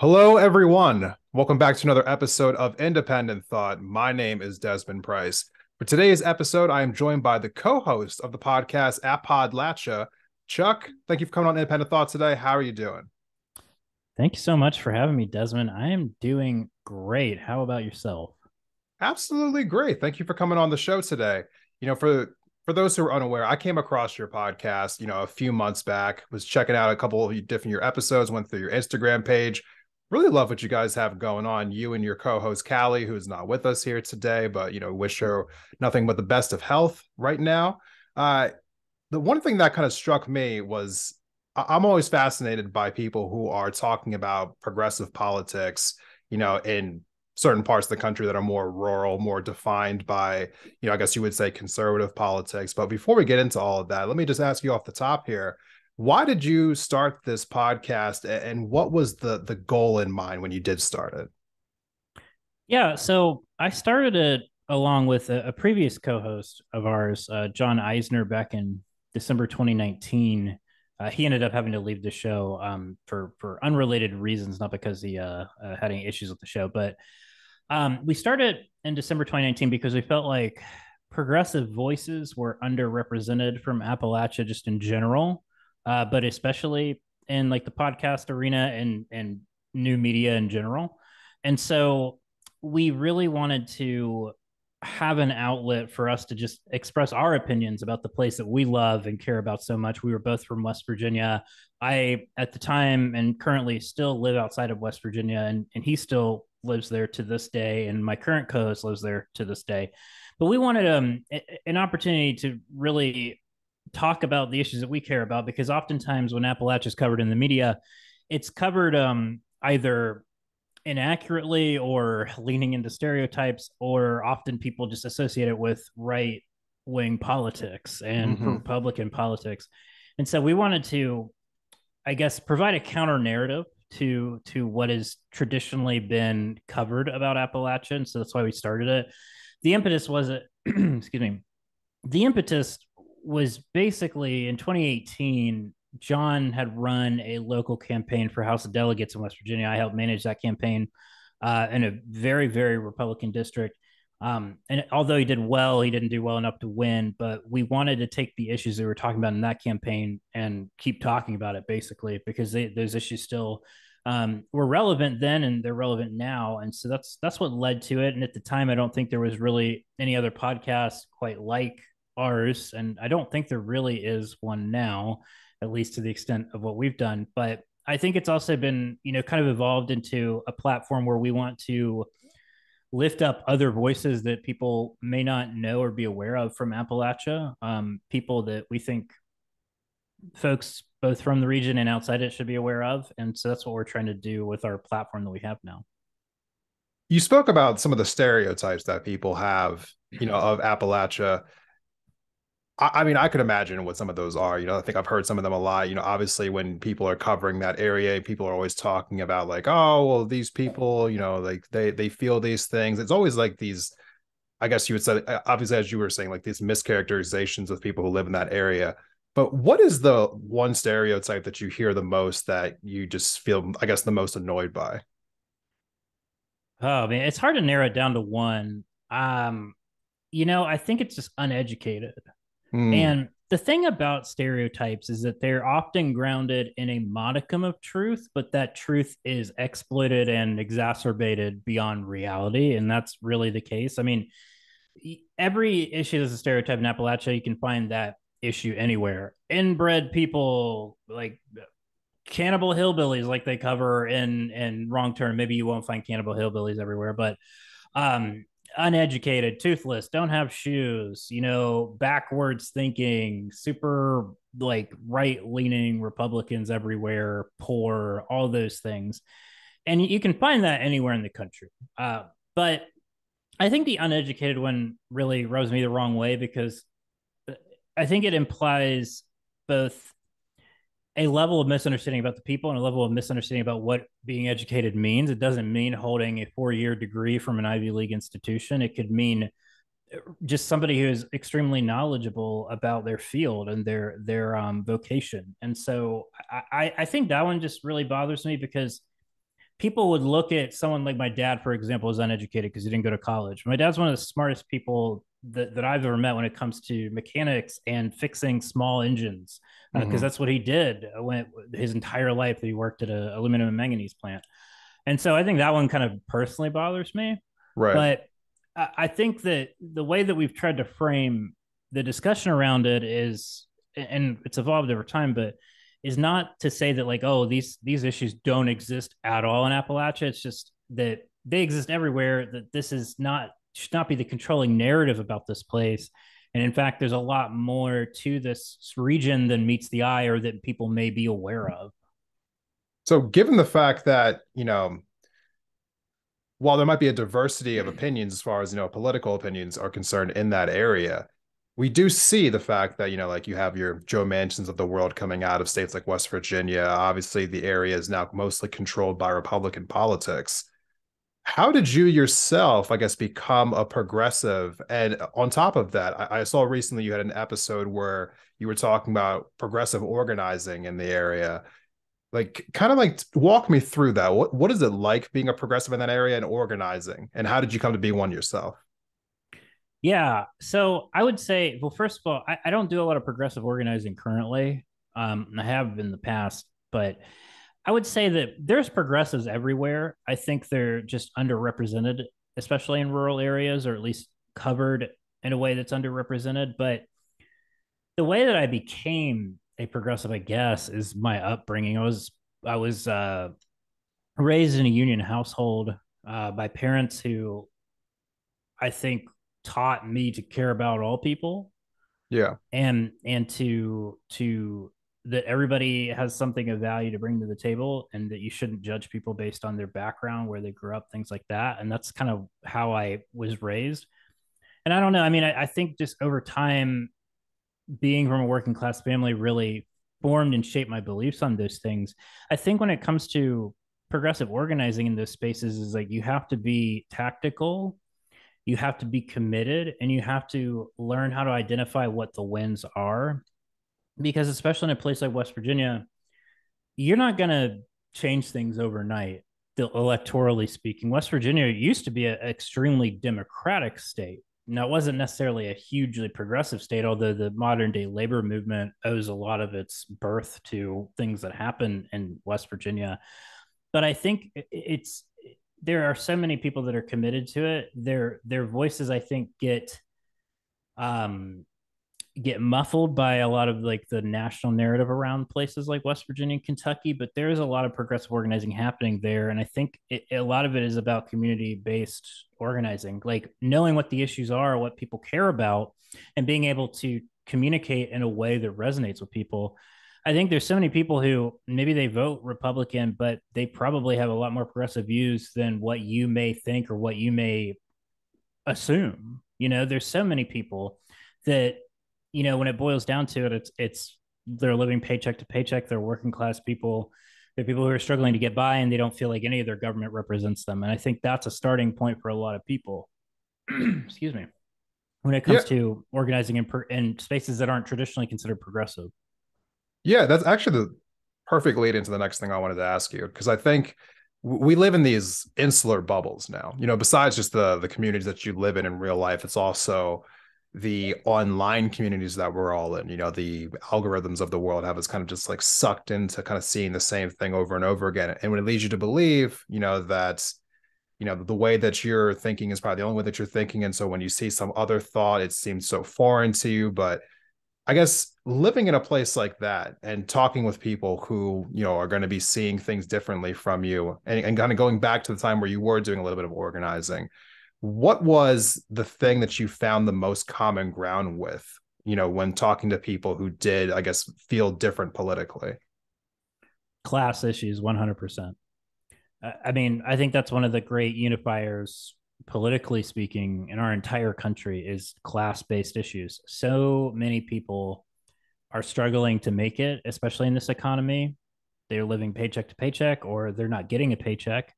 Hello, everyone. Welcome back to another episode of Independent Thought. My name is Desmond Price. For today's episode, I am joined by the co-host of the podcast, Appodlachia. Chuck, thank you for coming on Independent Thought today. How are you doing? Thank you so much for having me, Desmond. I am doing great. How about yourself? Absolutely great. Thank you for coming on the show today. For those who are unaware, I came across your podcast, a few months back, was checking out a couple of different your episodes, went through your Instagram page. Really love what you guys have going on. You and your co-host Callie, who is not with us here today, but wish her nothing but the best of health right now. The one thing that kind of struck me was I'm always fascinated by people who are talking about progressive politics, in certain parts of the country that are more rural, more defined by, I guess you would say conservative politics. But before we get into all of that, let me just ask you off the top here. Why did you start this podcast and what was the goal in mind when you did start it? Yeah, so I started it along with a previous co-host of ours, John Eisner, back in December 2019. He ended up having to leave the show for unrelated reasons, not because he had any issues with the show. But we started in December 2019 because we felt like progressive voices were underrepresented from Appalachia just in general, but especially in like the podcast arena and new media in general. And so we really wanted to have an outlet for us to just express our opinions about the place that we love and care about so much. We were both from West Virginia. I, at the time and currently still live outside of West Virginia, and he still lives there to this day. And my current co host lives there to this day. But we wanted an opportunity to really talk about the issues that we care about, because oftentimes when Appalachia is covered in the media, it's covered either inaccurately or leaning into stereotypes, or often people just associate it with right wing politics and Mm-hmm. Republican politics. And so we wanted to, I guess, provide a counter narrative to what has traditionally been covered about Appalachia. And so that's why we started it. The impetus was excuse me. The impetus was basically in 2018. John had run a local campaign for House of Delegates in West Virginia. I helped manage that campaign in a very, very Republican district. And although he did well, he didn't do well enough to win. But we wanted to take the issues that we were talking about in that campaign and keep talking about it, basically, because those issues still were relevant then and they're relevant now. And so that's what led to it. And at the time, I don't think there was really any other podcast quite like ours, and I don't think there really is one now, at least to the extent of what we've done. But I think it's also been, kind of evolved into a platform where we want to lift up other voices that people may not know or be aware of from Appalachia, people that we think folks both from the region and outside it should be aware of. And so that's what we're trying to do with our platform that we have now. You spoke about some of the stereotypes that people have, of Appalachia. I mean, I could imagine what some of those are. I think I've heard some of them a lot. Obviously, when people are covering that area, people are always talking about like, oh, well, these people, like they feel these things. It's always like these, I guess you would say, obviously, as you were saying, like these mischaracterizations of people who live in that area. But what is the one stereotype that you hear the most that you just feel, I guess, the most annoyed by? Oh man, it's hard to narrow it down to one. I think it's just uneducated. Hmm. And the thing about stereotypes is that they're often grounded in a modicum of truth, but that truth is exploited and exacerbated beyond reality. And that's really the case. I mean, every issue is a stereotype in Appalachia. You can find that issue anywhere. Inbred people, like cannibal hillbillies, like they cover in Wrong Turn. Maybe you won't find cannibal hillbillies everywhere, but um uneducated, toothless, don't have shoes, backwards thinking, super like right leaning Republicans everywhere, poor, all those things. And you can find that anywhere in the country. But I think the uneducated one really rubs me the wrong way, because I think it implies both a level of misunderstanding about the people and a level of misunderstanding about what being educated means. It doesn't mean holding a 4-year degree from an Ivy League institution. It could mean just somebody who is extremely knowledgeable about their field and their vocation. And so I think that one just really bothers me because people would look at someone like my dad, for example, as uneducated because he didn't go to college. My dad's one of the smartest people that I've ever met when it comes to mechanics and fixing small engines, because Hmm. that's what he did when his entire life that he worked at a aluminum and manganese plant. And so I think that one kind of personally bothers me. Right. But I think that the way that we've tried to frame the discussion around it is, and it's evolved over time, but is not to say that like, oh, these issues don't exist at all in Appalachia. It's just that they exist everywhere. That this is not should not be the controlling narrative about this place. And in fact, there's a lot more to this region than meets the eye or that people may be aware of. So, given the fact that, while there might be a diversity of opinions as far as, political opinions are concerned in that area, we do see the fact that, like you have your Joe Manchins of the world coming out of states like West Virginia. Obviously, the area is now mostly controlled by Republican politics. How did you yourself, I guess, become a progressive? And on top of that, I saw recently you had an episode where you were talking about progressive organizing in the area. Like, kind of like walk me through that. What is it like being a progressive in that area and organizing? And how did you come to be one yourself? Yeah. So I would say, well, first of all, I don't do a lot of progressive organizing currently. I have in the past, but I would say that there's progressives everywhere. I think they're just underrepresented, especially in rural areas, or at least covered in a way that's underrepresented. But the way that I became a progressive, I guess, is my upbringing. I was raised in a union household by parents who I think taught me to care about all people Yeah. and to that everybody has something of value to bring to the table and that you shouldn't judge people based on their background, where they grew up, things like that. And that's kind of how I was raised. And I don't know, I mean, I think just over time, being from a working class family really formed and shaped my beliefs on those things. I think when it comes to progressive organizing in those spaces is like you have to be tactical, you have to be committed, and you have to learn how to identify what the wins are, because especially in a place like West Virginia, you're not going to change things overnight. Electorally speaking, West Virginia used to be an extremely democratic state. Now, it wasn't necessarily a hugely progressive state, although the modern day labor movement owes a lot of its birth to things that happen in West Virginia. But I think it's there are so many people that are committed to it. Their voices, I think, um, get muffled by a lot of like the national narrative around places like West Virginia and Kentucky, but there is a lot of progressive organizing happening there. And I think a lot of it is about community based organizing, like knowing what the issues are, what people care about, and being able to communicate in a way that resonates with people. I think there's so many people who maybe they vote Republican, but they probably have a lot more progressive views than what you may think or what you may assume. There's so many people that when it boils down to it, it's they're living paycheck to paycheck. They're working class people. They're people who are struggling to get by, and they don't feel like any of their government represents them. And I think that's a starting point for a lot of people. Excuse me. When it Yeah. comes to organizing in spaces that aren't traditionally considered progressive. Yeah, that's actually the perfect lead into the next thing I wanted to ask you, because I think we live in these insular bubbles now. Besides just the communities that you live in real life, it's also the online communities that we're all in. The algorithms of the world have us kind of just like sucked into kind of seeing the same thing over and over again. And when it leads you to believe, that the way that you're thinking is probably the only way that you're thinking. And so when you see some other thought, it seems so foreign to you. But I guess living in a place like that and talking with people who, are going to be seeing things differently from you, and kind of going back to the time where you were doing a little bit of organizing, what was the thing that you found the most common ground with, when talking to people who did, I guess, feel different politically? Class issues, 100%. I mean, I think that's one of the great unifiers, politically speaking, in our entire country is class based issues. So many people are struggling to make it, especially in this economy. They're living paycheck to paycheck or they're not getting a paycheck.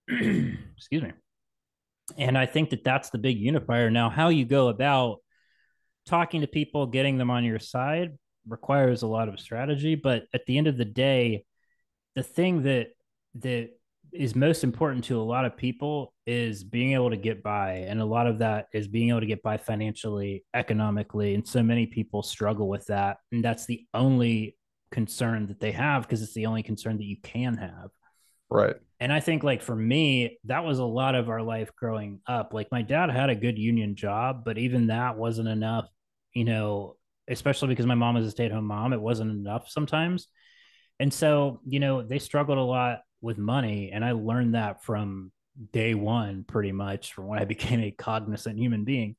Excuse me. And I think that that's the big unifier. Now, how you go about talking to people, getting them on your side requires a lot of strategy. But at the end of the day, the thing that is most important to a lot of people is being able to get by, and a lot of that is being able to get by financially, economically, and so many people struggle with that, and that's the only concern that they have because it's the only concern that you can have. Right. And I think, like, for me, that was a lot of our life growing up. Like, my dad had a good union job, but even that wasn't enough, you know, especially because my mom was a stay-at-home mom. It wasn't enough sometimes. And so, they struggled a lot with money. And I learned that from day one, pretty much, from when I became a cognizant human being.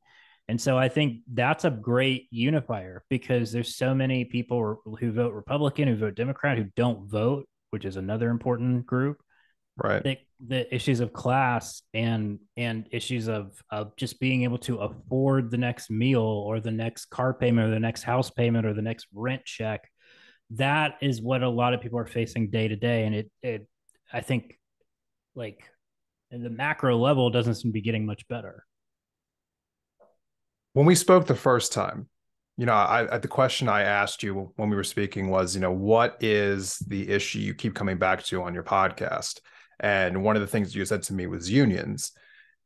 And so I think that's a great unifier because there's so many people who vote Republican, who vote Democrat, who don't vote, which is another important group. Right. The issues of class and issues of just being able to afford the next meal or the next car payment or the next house payment or the next rent check, that is what a lot of people are facing day to day. And it I think, like, in the macro level, doesn't seem to be getting much better. When we spoke the first time, the question I asked you when we were speaking was, what is the issue you keep coming back to on your podcast? And one of the things you said to me was unions.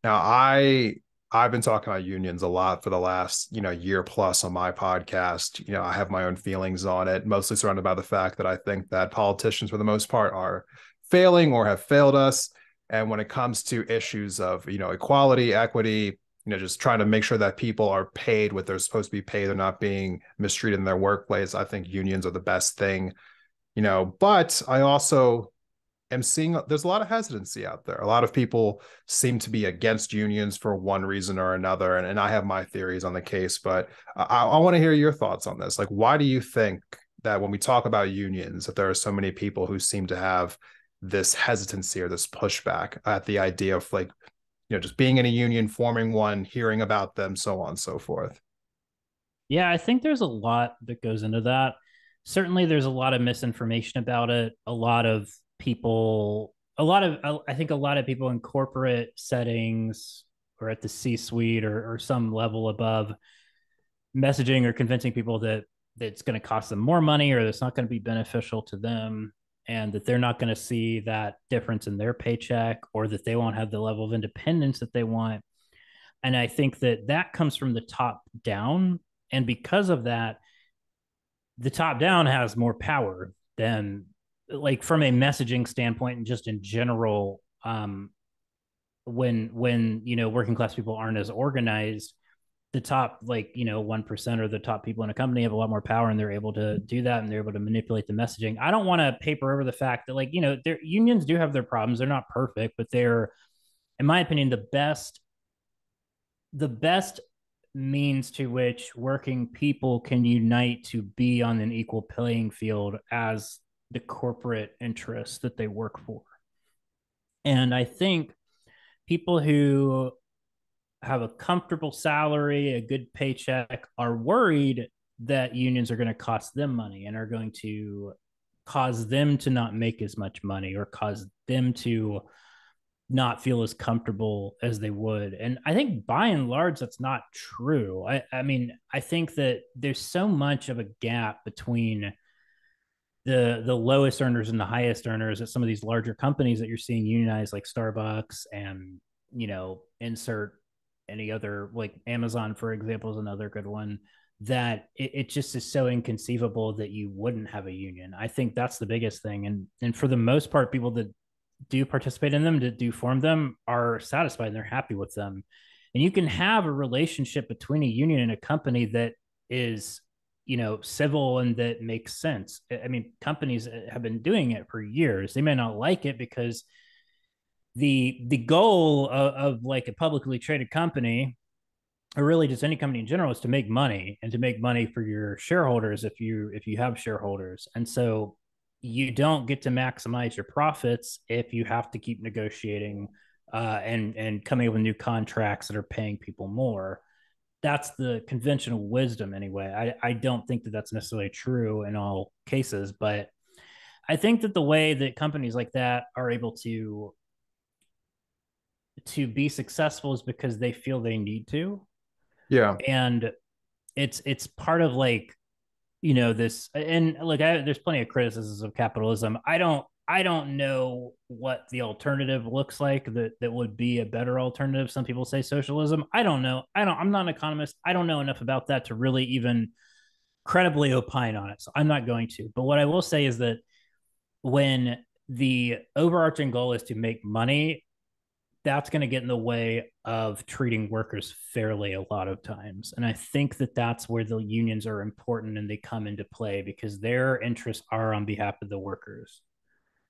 Now, I've been talking about unions a lot for the last, year plus on my podcast. I have my own feelings on it, mostly surrounded by the fact that I think that politicians, for the most part, are failing or have failed us. And when it comes to issues of, equality, equity, just trying to make sure that people are paid what they're supposed to be paid, they're not being mistreated in their workplace, I think unions are the best thing, but I also am seeing there's a lot of hesitancy out there. A lot of people seem to be against unions for one reason or another. And I have my theories on the case, but I want to hear your thoughts on this. Like, why do you think that when we talk about unions, that there are so many people who seem to have this hesitancy or this pushback at the idea of, like, just being in a union, forming one, hearing about them, so on and so forth? Yeah, I think there's a lot that goes into that. Certainly, there's a lot of misinformation about it. I think a lot of people in corporate settings or at the C-suite or some level above, messaging or convincing people that it's going to cost them more money or it's not going to be beneficial to them, and that they're not going to see that difference in their paycheck, or that they won't have the level of independence that they want. And I think that that comes from the top down. And because of that, the top down has more power than, like, from a messaging standpoint and just in general. When working class people aren't as organized, the top, like, 1% or the top people in a company have a lot more power, and they're able to do that, and they're able to manipulate the messaging. I don't want to paper over the fact that, like, their unions do have their problems. They're not perfect, but they're, in my opinion, the best means to which working people can unite to be on an equal playing field as the corporate interests that they work for. And I think people who have a comfortable salary, a good paycheck, are worried that unions are going to cost them money and are going to cause them to not make as much money or cause them to not feel as comfortable as they would. And I think by and large, that's not true. I mean, I think that there's so much of a gap between the lowest earners and the highest earners at some of these larger companies that you're seeing unionized, like Starbucks, and insert any other, like Amazon, for example, is another good one, that it just is so inconceivable that you wouldn't have a union. I think that's the biggest thing. And for the most part, people that do participate in them, that do form them, are satisfied and they're happy with them. And you can have a relationship between a union and a company that is, civil and that makes sense. I mean, companies have been doing it for years. They may not like it because the goal of like a publicly traded company, or really just any company in general, is to make money, and to make money for your shareholders if you have shareholders. And so you don't get to maximize your profits if you have to keep negotiating and coming up with new contracts that are paying people more. That's the conventional wisdom anyway. I don't think that that's necessarily true in all cases, but I think that the way that companies like that are able to to be successful is because they feel they need to. Yeah. And it's part of like, this, and like there's plenty of criticisms of capitalism. I don't know what the alternative looks like that would be a better alternative. Some people say socialism. I don't know. I'm not an economist. I don't know enough about that to really even credibly opine on it. So I'm not going to. But what I will say is that when the overarching goal is to make money, that's going to get in the way of treating workers fairly a lot of times. And I think that that's where the unions are important and they come into play because their interests are on behalf of the workers.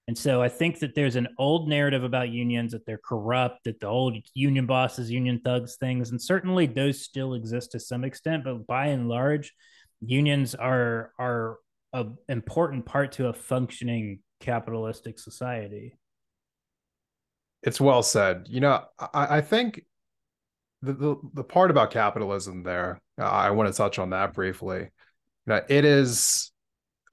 And so I think that there's an old narrative about unions that they're corrupt, that the old union bosses, union thugs things, and certainly those still exist to some extent, but by and large, unions are an important part to a functioning capitalistic society. It's well said. I think the part about capitalism there, I want to touch on that briefly. It is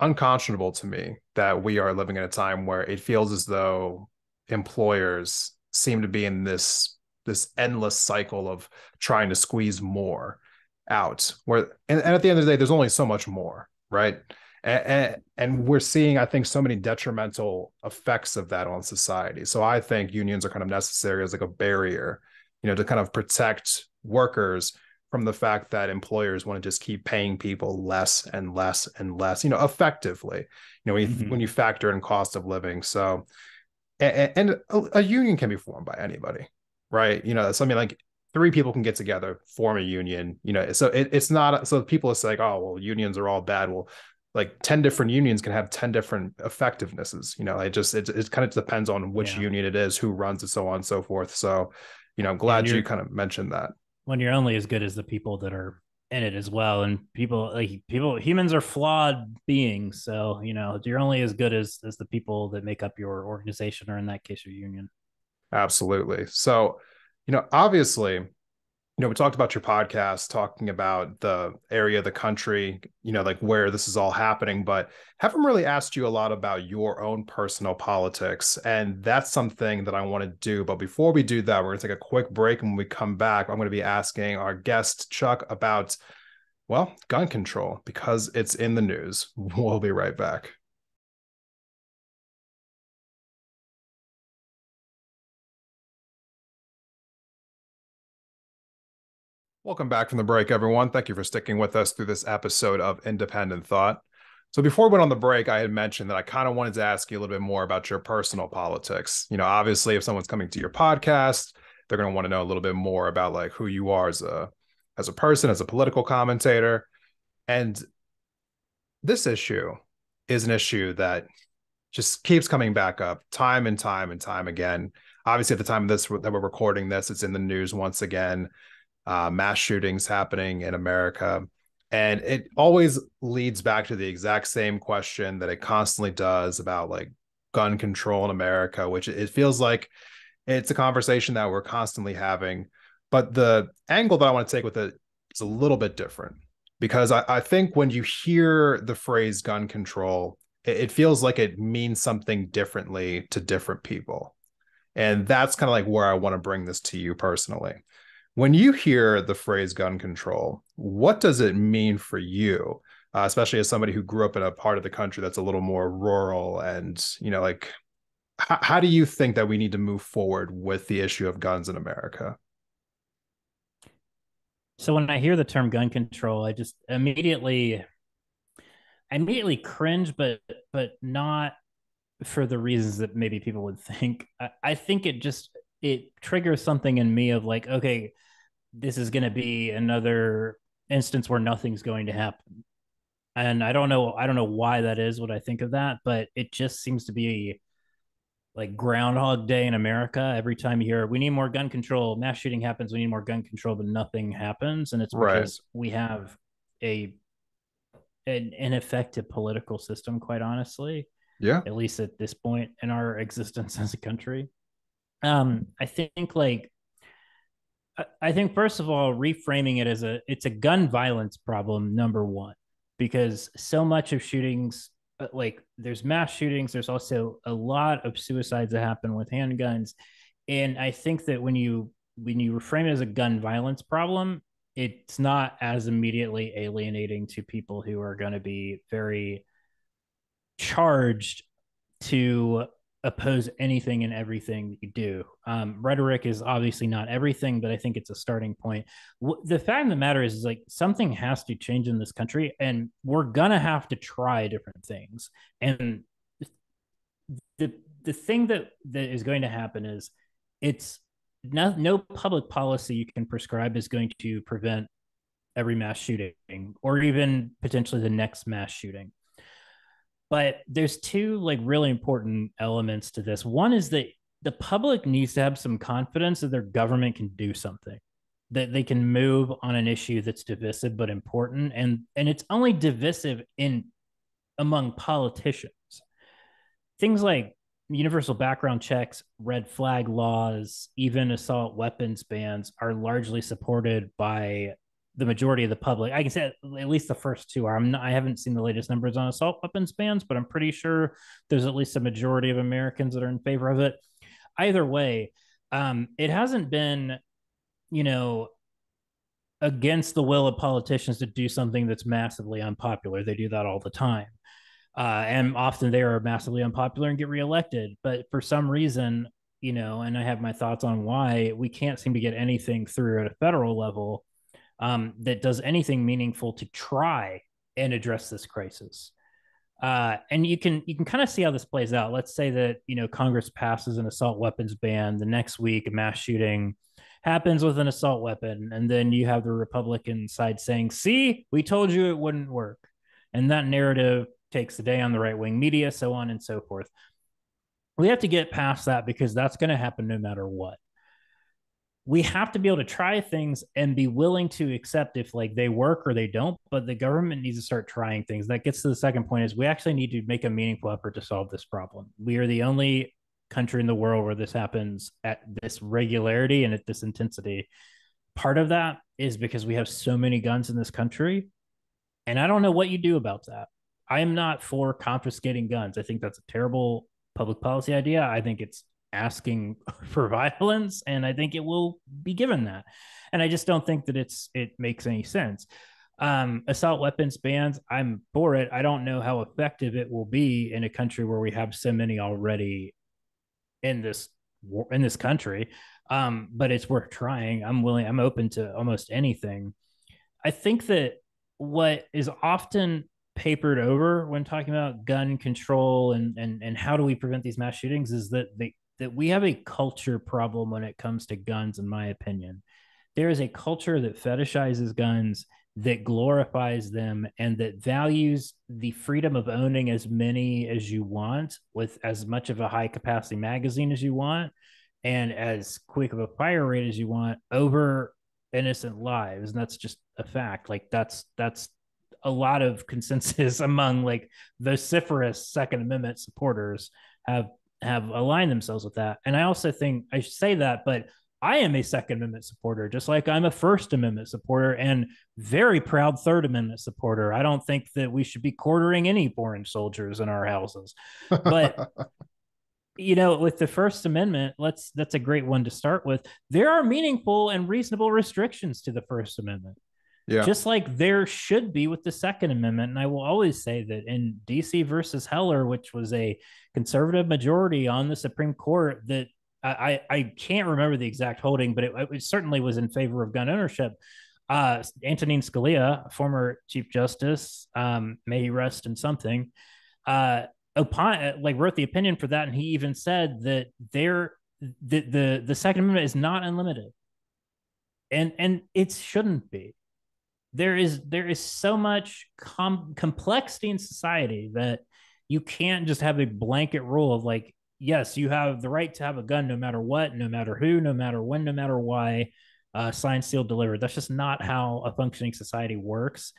unconscionable to me that we are living in a time where it feels as though employers seem to be in this endless cycle of trying to squeeze more out. And at the end of the day, there's only so much more, right? And we're seeing, I think, so many detrimental effects of that on society. So I think unions are kind of necessary as like a barrier, to kind of protect workers from the fact that employers want to just keep paying people less and less and less, effectively, when you factor in cost of living. So, and a union can be formed by anybody, right? Something like three people can get together, form a union, so it's not, so people are saying, oh, well, unions are all bad. Well, like 10 different unions can have 10 different effectivenesses, it kind of depends on which union it is, who runs it, so on and so forth. So, I'm glad you kind of mentioned that. When you're only as good as the people that are in it as well. And humans are flawed beings. So, you're only as good as the people that make up your organization, or in that case, your union. Absolutely. So, obviously, we talked about your podcast, talking about the area of the country, like where this is all happening, but haven't really asked you a lot about your own personal politics. And that's something that I want to do. But before we do that, we're going to take a quick break. And when we come back, I'm going to be asking our guest, Chuck, about, well, gun control, because it's in the news. We'll be right back. Welcome back from the break, everyone. Thank you for sticking with us through this episode of Independent Thought. So before we went on the break, I had mentioned that I kind of wanted to ask you a little bit more about your personal politics. Obviously, if someone's coming to your podcast, they're going to want to know a little bit more about like who you are as a person, as a political commentator. And this issue is an issue that just keeps coming back up time and time and time again. Obviously, at the time of this that we're recording this, it's in the news once again. Mass shootings happening in America. And it always leads back to the exact same question that it constantly does about like gun control in America, which it feels like it's a conversation that we're constantly having. But the angle that I want to take with it is a little bit different, because I think when you hear the phrase gun control, it feels like it means something differently to different people. And that's kind of like where I want to bring this to you personally. When you hear the phrase gun control, what does it mean for you, especially as somebody who grew up in a part of the country that's a little more rural? And, like, how do you think that we need to move forward with the issue of guns in America? So when I hear the term gun control, I just immediately cringe, but not for the reasons that maybe people would think. I think it triggers something in me of like, okay, this is going to be another instance where nothing's going to happen. And I don't know why that is, what I think of that, but it just seems to be like Groundhog Day in America. Every time you hear we need more gun control, mass shooting happens, we need more gun control, but nothing happens. And it's because we have an ineffective political system, quite honestly. Yeah. At least at this point in our existence as a country. I think first of all, reframing it as it's a gun violence problem, number one, because so much of shootings, like there's mass shootings, there's also a lot of suicides that happen with handguns. And I think that when you reframe it as a gun violence problem, it's not as immediately alienating to people who are going to be very charged to oppose anything and everything that you do. Rhetoric is obviously not everything, but I think it's a starting point. The fact of the matter is like something has to change in this country, and we're gonna have to try different things. And the thing that is going to happen is it's no public policy you can prescribe is going to prevent every mass shooting or even potentially the next mass shooting. But there's two like really important elements to this. One is that the public needs to have some confidence that their government can do something, that they can move on an issue that's divisive but important, and it's only divisive in among politicians. Things like universal background checks, red flag laws, even assault weapons bans are largely supported by the majority of the public. I can say at least the first two are. I haven't seen the latest numbers on assault weapons bans, but I'm pretty sure there's at least a majority of Americans that are in favor of it. Either way, it hasn't been, you know, against the will of politicians to do something that's massively unpopular. They do that all the time. And often they are massively unpopular and get reelected. But for some reason, and I have my thoughts on why we can't seem to get anything through at a federal level that does anything meaningful to try and address this crisis. And you can kind of see how this plays out. Let's say that Congress passes an assault weapons ban. The next week, a mass shooting happens with an assault weapon, and then you have the Republican side saying, "See, we told you it wouldn't work," and that narrative takes the day on the right wing media, so on and so forth. We have to get past that because that's going to happen no matter what. We have to be able to try things and be willing to accept if like they work or they don't, but the government needs to start trying things. That gets to the second point is we actually need to make a meaningful effort to solve this problem. We are the only country in the world where this happens at this regularity and at this intensity. Part of that is because we have so many guns in this country, and I don't know what you do about that. I am not for confiscating guns. I think that's a terrible public policy idea. I think it's asking for violence, and I think it will be given that. And I just don't think that it makes any sense. Assault weapons bans, I'm for it. I don't know how effective it will be in a country where we have so many already in this country. But it's worth trying. I'm open to almost anything. I think that what is often papered over when talking about gun control and how do we prevent these mass shootings is that we have a culture problem when it comes to guns, in my opinion. There is a culture that fetishizes guns, that glorifies them, and that values the freedom of owning as many as you want with as much of a high capacity magazine as you want and as quick of a fire rate as you want over innocent lives. And that's just a fact. Like that's a lot of consensus among like vociferous Second Amendment supporters have aligned themselves with that. And I also think I should say that, but I am a Second Amendment supporter, just like I'm a First Amendment supporter and very proud Third Amendment supporter. I don't think that we should be quartering any foreign soldiers in our houses. But with the First Amendment, that's a great one to start with. There are meaningful and reasonable restrictions to the First Amendment. Yeah. Just like there should be with the Second Amendment. And I will always say that in DC versus Heller, which was a conservative majority on the Supreme Court, that I can't remember the exact holding, but it certainly was in favor of gun ownership. Antonin Scalia, former Chief Justice, may he rest in something, wrote the opinion for that. And he even said that the Second Amendment is not unlimited. And it shouldn't be. There is so much complexity in society that you can't just have a blanket rule of like, yes, you have the right to have a gun no matter what, no matter who, no matter when, no matter why, signed, sealed, delivered. That's just not how a functioning society works.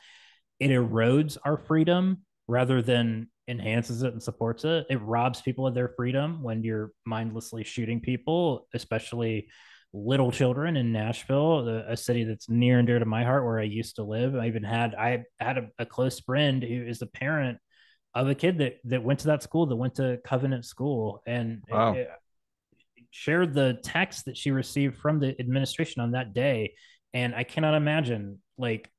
It erodes our freedom rather than enhances it and supports it. It robs people of their freedom when you're mindlessly shooting people, especially little children in Nashville, a city that's near and dear to my heart where I used to live. I had a close friend who is the parent of a kid that went to that school, that went to Covenant School. And wow. shared the text that she received from the administration on that day, and I cannot imagine like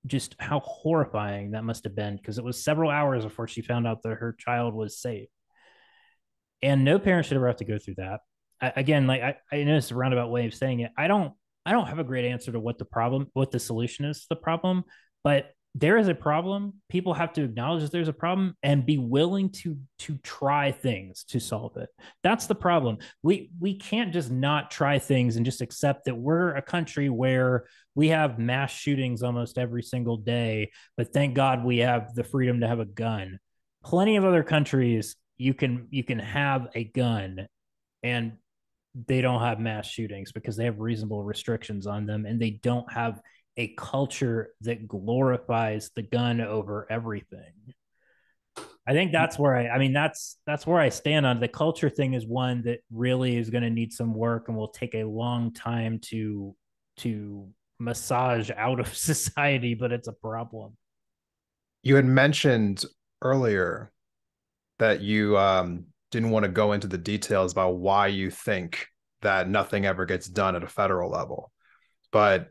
just how horrifying that must have been, because it was several hours before she found out that her child was safe. And no parent should ever have to go through that. Again, like I know it's a roundabout way of saying it. I don't have a great answer to what the solution is to the problem, but there is a problem. People have to acknowledge that there's a problem and be willing to try things to solve it. That's the problem. We can't just not try things and just accept that we're a country where we have mass shootings almost every single day, but thank God we have the freedom to have a gun. Plenty of other countries you can have a gun and they don't have mass shootings because they have reasonable restrictions on them, and they don't have a culture that glorifies the gun over everything. I think that's where I mean that's where I stand on the culture thing. Is one that really is going to need some work and will take a long time to massage out of society, but it's a problem. You had mentioned earlier that you didn't want to go into the details about why you think that nothing ever gets done at a federal level, but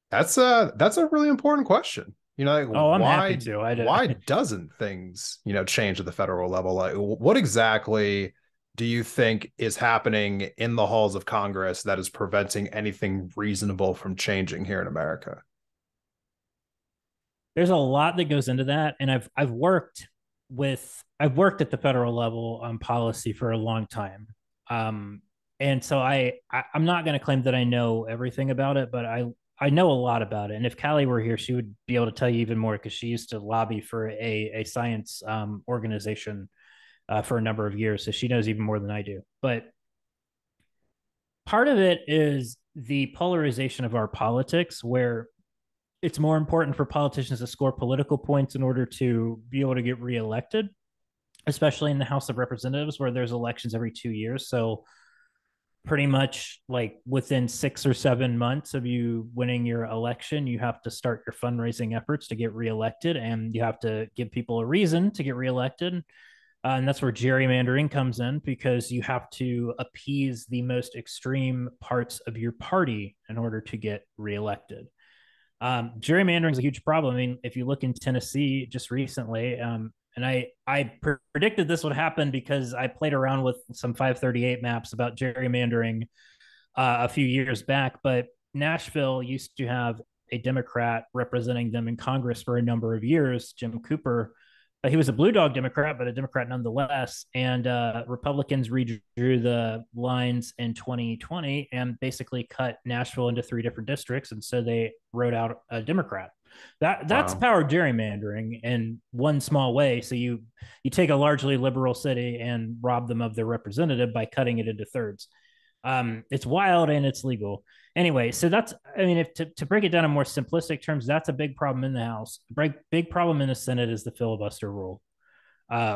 that's a really important question. Like, Oh, I'm happy to. why doesn't things change at the federal level? Like, what exactly do you think is happening in the halls of Congress that is preventing anything reasonable from changing here in America? There's a lot that goes into that, and I've worked at the federal level on policy for a long time. And so I'm not going to claim that I know everything about it, but I know a lot about it. And if Callie were here, she would be able to tell you even more, because she used to lobby for a science organization for a number of years. So she knows even more than I do. But part of it is the polarization of our politics, where it's more important for politicians to score political points in order to be able to get reelected, especially in the House of Representatives, where there's elections every 2 years. So pretty much like within 6 or 7 months of you winning your election, you have to start your fundraising efforts to get reelected, and you have to give people a reason to get reelected. And that's where gerrymandering comes in, because you have to appease the most extreme parts of your party in order to get reelected. Gerrymandering is a huge problem. I mean, if you look in Tennessee just recently, and I predicted this would happen because I played around with some 538 maps about gerrymandering a few years back. But Nashville used to have a Democrat representing them in Congress for a number of years, Jim Cooper. He was a blue dog Democrat, but a Democrat nonetheless. And Republicans redrew the lines in 2020 and basically cut Nashville into 3 different districts. And so they wrote out a Democrat. That's power gerrymandering in one small way. So you take a largely liberal city and rob them of their representative by cutting it into thirds. It's wild and it's legal. Anyway, so that's, I mean, if to break it down in more simplistic terms, that's a big problem in the House. Big problem in the Senate is the filibuster rule,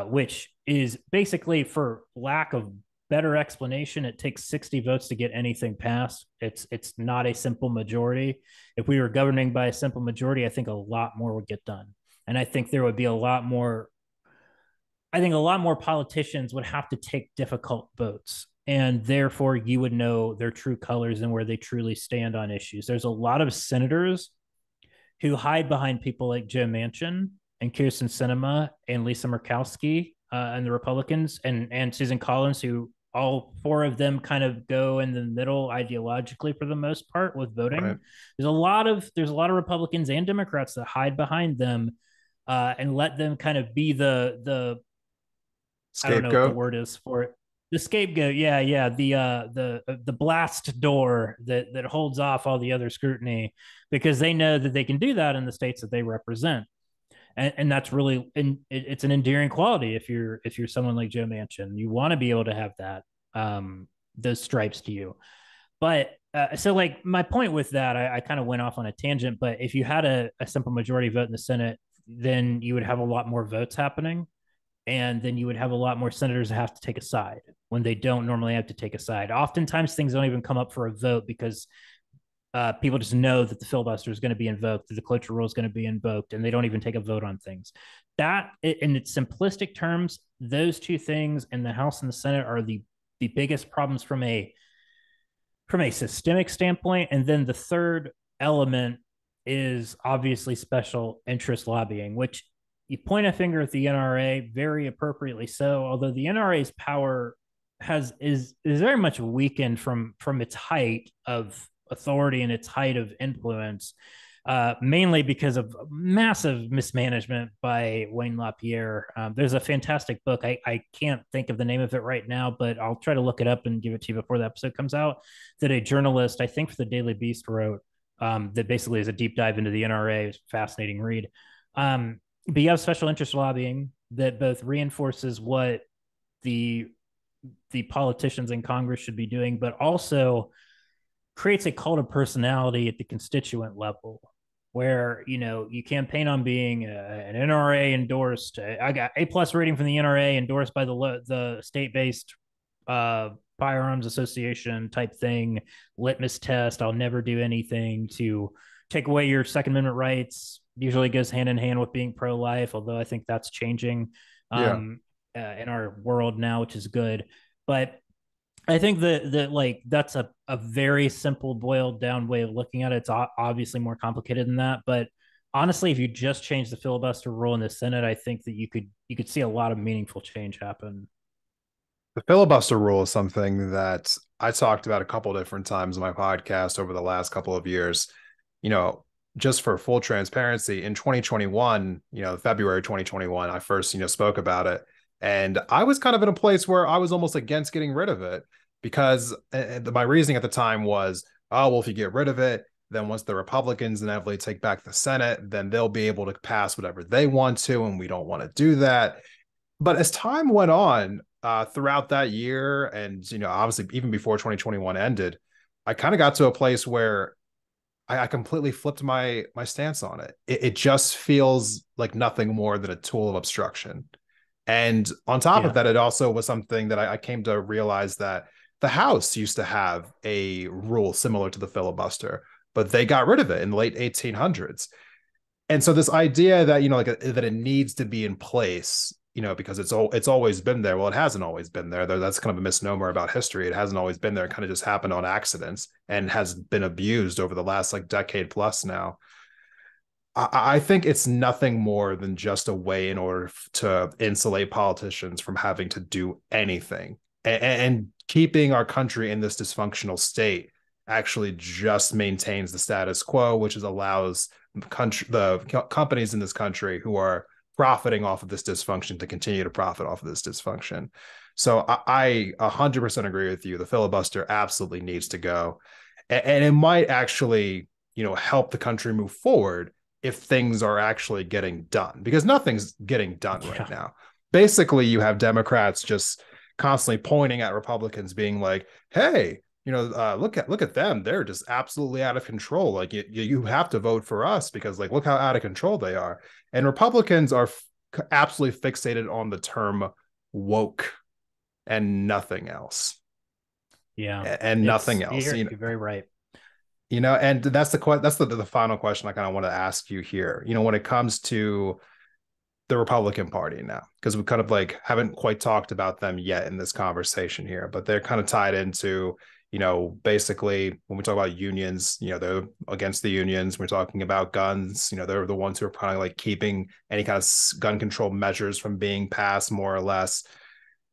which is basically, for lack of better explanation, it takes 60 votes to get anything passed. It's not a simple majority. If we were governing by a simple majority, I think a lot more would get done. And I think there would be a lot more politicians would have to take difficult votes, and therefore you would know their true colors and where they truly stand on issues. There's a lot of senators who hide behind people like Joe Manchin and Kirsten Sinema and Lisa Murkowski and the Republicans, and Susan Collins, who all 4 of them kind of go in the middle ideologically for the most part with voting. Right. There's a lot of Republicans and Democrats that hide behind them and let them kind of be the scapegoat. I don't know what the word is for it. The scapegoat, yeah. The blast door that holds off all the other scrutiny, because they know that they can do that in the states that they represent. And that's really, and it's an endearing quality if you're someone like Joe Manchin. You want to be able to have that those stripes to you. But so like my point with that, I kind of went off on a tangent. But if you had a simple majority vote in the Senate, then you would have a lot more votes happening, and then you would have a lot more senators that have to take a side when they don't normally have to take a side. Oftentimes things don't even come up for a vote because people just know that the filibuster is going to be invoked, that the cloture rule is going to be invoked, and they don't even take a vote on things. That, in its simplistic terms, those 2 things in the House and the Senate are the biggest problems from a from a systemic standpoint. And then the third element is obviously special interest lobbying, which you point a finger at the NRA, very appropriately so, although the NRA's power is very much weakened from its height of authority and its height of influence, mainly because of massive mismanagement by Wayne LaPierre. There's a fantastic book. I can't think of the name of it right now, but I'll try to look it up and give it to you before the episode comes out, that a journalist, I think for the Daily Beast, wrote, that basically is a deep dive into the NRA. It's a fascinating read. But you have special interest lobbying that both reinforces what the politicians in Congress should be doing, but also creates a cult of personality at the constituent level, where you campaign on being an NRA endorsed. I got A+ rating from the NRA, endorsed by the state-based firearms association type thing, litmus test. I'll never do anything to take away your Second Amendment rights. Usually goes hand in hand with being pro-life, although I think that's changing Yeah. in our world now, which is good. But I think that like that's a very simple boiled down way of looking at it. It's obviously more complicated than that, but honestly, if you just change the filibuster rule in the Senate, I think that you could see a lot of meaningful change happen. The filibuster rule is something that I talked about a couple different times in my podcast over the last couple of years. You know, just for full transparency, in 2021, February 2021, I first, spoke about it. And I was kind of in a place where I was almost against getting rid of it because my reasoning at the time was, oh, well, if you get rid of it, then once the Republicans inevitably take back the Senate, then they'll be able to pass whatever they want to. And we don't want to do that. But as time went on, throughout that year, and obviously even before 2021 ended, I kind of got to a place where I completely flipped my stance on it. It just feels like nothing more than a tool of obstruction. And on top of Yeah. that, it also was something that I came to realize that the House used to have a rule similar to the filibuster, but they got rid of it in the late 1800s. And so this idea that that it needs to be in place, because it's always been there. Well, it hasn't always been there. That's kind of a misnomer about history. It hasn't always been there. It kind of just happened on accidents and has been abused over the last decade plus now. I think it's nothing more than just a way in order to insulate politicians from having to do anything, and keeping our country in this dysfunctional state actually just maintains the status quo, which allows the companies in this country who are profiting off of this dysfunction to continue to profit off of this dysfunction. So I 100% agree with you. The filibuster absolutely needs to go, and it might actually help the country move forward if things are actually getting done, because nothing's getting done right now. Basically, you have Democrats just constantly pointing at Republicans, being like, "Hey, look at them. They're just absolutely out of control. Like you have to vote for us because look how out of control they are." And Republicans are absolutely fixated on the term woke and nothing else. Yeah. And nothing else. You're very right. And that's the final question I kind of want to ask you here. When it comes to the Republican Party now, because we kind of haven't quite talked about them yet in this conversation here, but they're kind of tied into, basically when we talk about unions, they're against the unions. We're talking about guns, they're the ones who are kind of keeping any kind of gun control measures from being passed, more or less.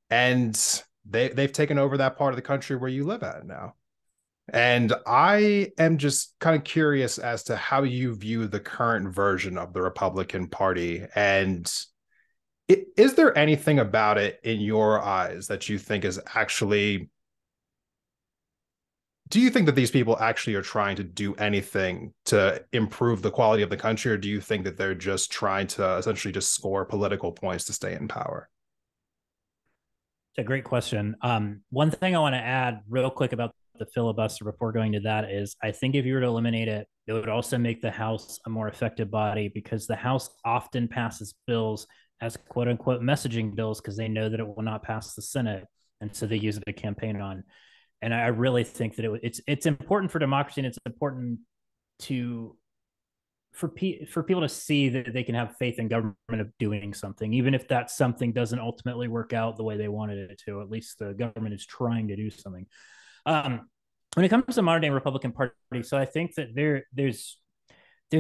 And they've taken over that part of the country where you live at now. And I am just kind of curious as to how you view the current version of the Republican Party. And is there anything about it in your eyes that you think is actually, do you think that these people actually are trying to do anything to improve the quality of the country? Or do you think that they're just trying to essentially just score political points to stay in power? It's a great question. One thing I want to add real quick about the filibuster before going to that is I think if you were to eliminate it, it would also make the House a more effective body, because the House often passes bills as quote unquote messaging bills because they know that it will not pass the Senate. And so they use it to campaign on. And I really think that it's important for democracy, and it's important to for people to see that they can have faith in government of doing something, even if that something doesn't ultimately work out the way they wanted it to. At least the government is trying to do something. when it comes to modern day Republican Party, so I think that there's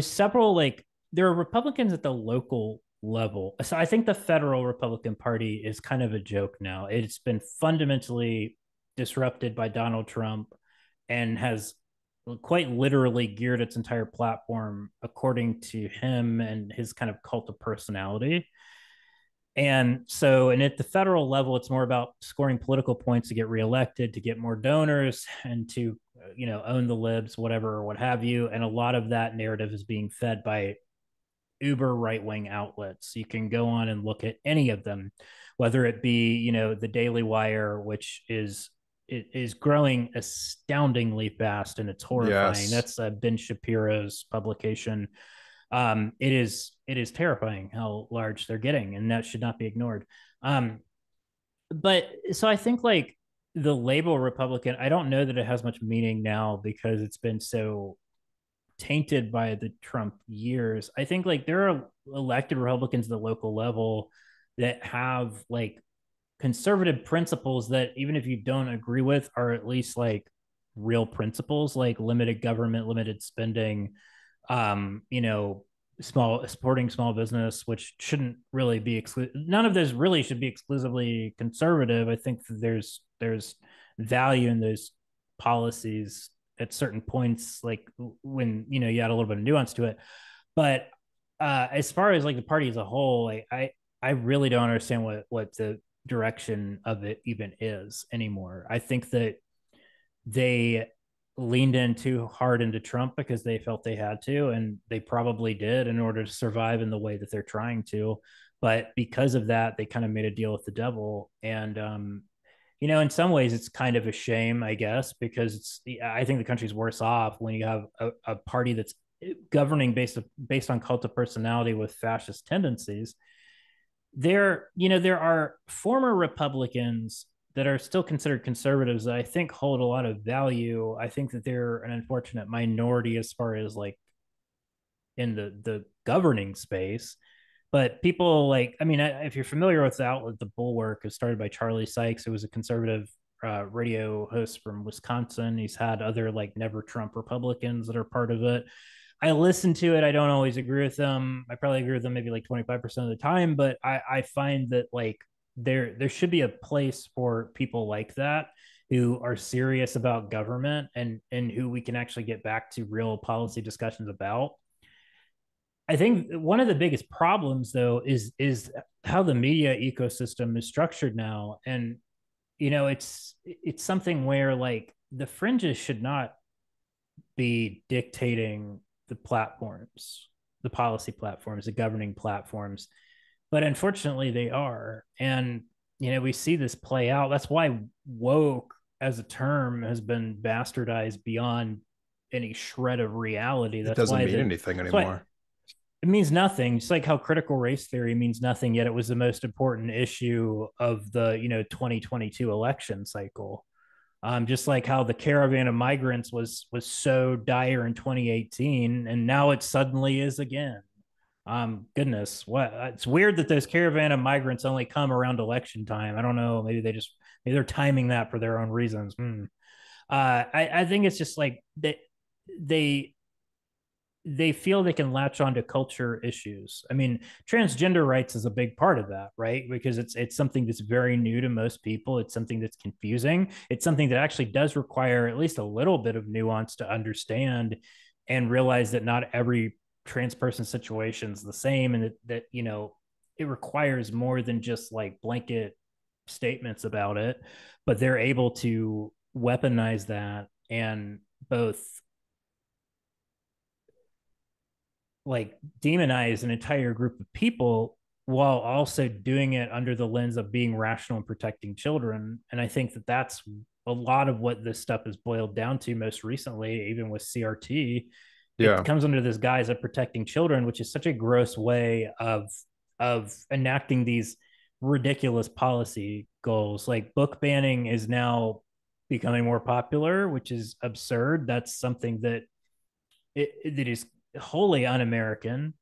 several, like, there are Republicans at the local level. So I think the federal Republican Party is kind of a joke now. It's been fundamentally disrupted by Donald Trump and has quite literally geared its entire platform according to him and his kind of cult of personality. And so, and at the federal level, it's more about scoring political points to get reelected, to get more donors, and to, own the libs, whatever, or what have you. And a lot of that narrative is being fed by uber right wing outlets. You can go on and look at any of them, whether it be, the Daily Wire, which is growing astoundingly fast, and it's horrifying. Yes. That's Ben Shapiro's publication. It is terrifying how large they're getting, and that should not be ignored. But so I think, like, the label Republican, I don't know that it has much meaning now because it's been so tainted by the Trump years. I think, like, there are elected Republicans at the local level that have, like, conservative principles that, even if you don't agree with, are at least like real principles, like limited government, limited spending, small supporting small business, which shouldn't really be none of this really should be exclusively conservative. I think that there's value in those policies at certain points, like when you add a little bit of nuance to it. But as far as, like, the party as a whole, I really don't understand what the direction of it even is anymore. I think that they leaned in too hard into Trump because they felt they had to, and they probably did in order to survive in the way that they're trying to. But because of that, they kind of made a deal with the devil. And in some ways, it's kind of a shame, I guess, because I think the country's worse off when you have a party that's governing based on cult of personality with fascist tendencies. There are former Republicans that are still considered conservatives that I think hold a lot of value. I think that they're an unfortunate minority as far as, like, in the governing space. But people, like, I mean, if you're familiar with the outlet, The Bulwark is started by Charlie Sykes, who was a conservative radio host from Wisconsin. He's had other, like, never Trump Republicans that are part of it. I listen to it. I don't always agree with them. I probably agree with them maybe like 25% of the time, but I find that, like, there should be a place for people like that who are serious about government, and who we can actually get back to real policy discussions about. I think one of the biggest problems, though, is how the media ecosystem is structured now. And it's something where, like, the fringes should not be dictating the platforms, the policy platforms, the governing platforms. But unfortunately, they are. And, we see this play out. That's why woke as a term has been bastardized beyond any shred of reality. It doesn't mean anything that's why anymore. it means nothing. It's like how critical race theory means nothing, yet it was the most important issue of the 2022 election cycle. Just like how the caravan of migrants was so dire in 2018, and now it suddenly is again. Goodness, what it's weird that those caravan of migrants only come around election time. I don't know. Maybe they're timing that for their own reasons. I think it's just like they they feel they can latch on to culture issues. I mean, transgender rights is a big part of that, right? Because it's something that's very new to most people. It's something that's confusing. It's something that actually does require at least a little bit of nuance to understand and realize that not every trans person situation is the same, and that it requires more than just like blanket statements about it, but they're able to weaponize that and both like demonize an entire group of people while also doing it under the lens of being rational and protecting children. And I think that that's a lot of what this stuff is boiled down to most recently, even with CRT. It Yeah. comes under this guise of protecting children, which is such a gross way of enacting these ridiculous policy goals. Like book banning is now becoming more popular, which is absurd. That's something that is wholly un-American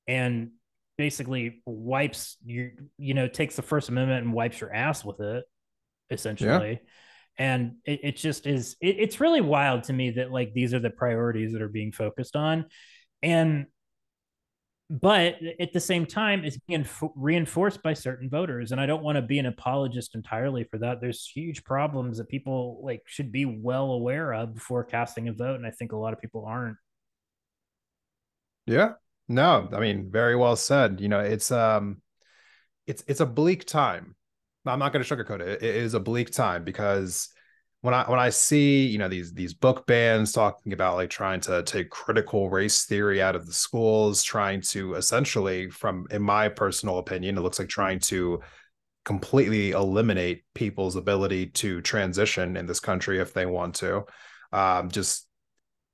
and basically wipes takes the First Amendment and wipes your ass with it, Yeah. essentially. And it just is, it's really wild to me that like these are the priorities that are being focused on. And but at the same time, it's being reinforced by certain voters. And I don't want to be an apologist entirely for that. There's huge problems that people like should be well aware of before casting a vote. And I think a lot of people aren't. Yeah. No, I mean, very well said. It's a bleak time. I'm not going to sugarcoat it. It is a bleak time because when I see, these book bans talking about like trying to take critical race theory out of the schools, trying to essentially, from in my personal opinion, it looks like trying to completely eliminate people's ability to transition in this country if they want to. Just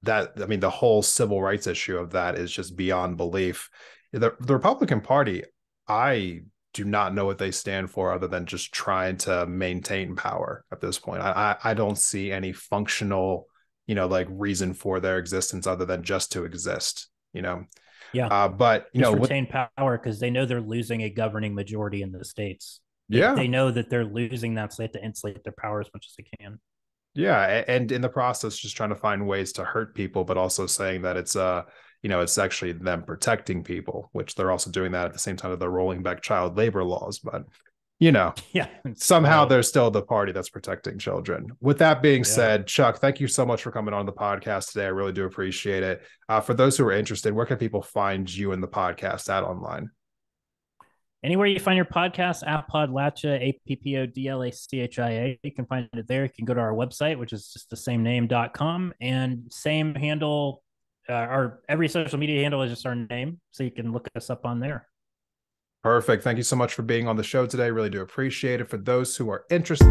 that, I mean, the whole civil rights issue of that is just beyond belief. The Republican Party, I do not know what they stand for other than just trying to maintain power at this point. I don't see any functional, like reason for their existence other than just to exist, Yeah. But just retain power because they know they're losing a governing majority in the states. Yeah, they know that they're losing that, so they have to insulate their power as much as they can. Yeah, and in the process, just trying to find ways to hurt people, but also saying that it's actually them protecting people, which they're also doing that at the same time that they're rolling back child labor laws. But yeah, somehow they're still the party that's protecting children. With that being said, Chuck, thank you so much for coming on the podcast today. I really do appreciate it. For those who are interested, where can people find you and the podcast at online? Anywhere you find your podcast, Appodlachia, Appodlachia. You can find it there. You can go to our website, which is just the same name.com, and same handle. Our every social media handle is just our name, so you can look us up on there. Perfect. Thank you so much for being on the show today. Really do appreciate it. For those who are interested.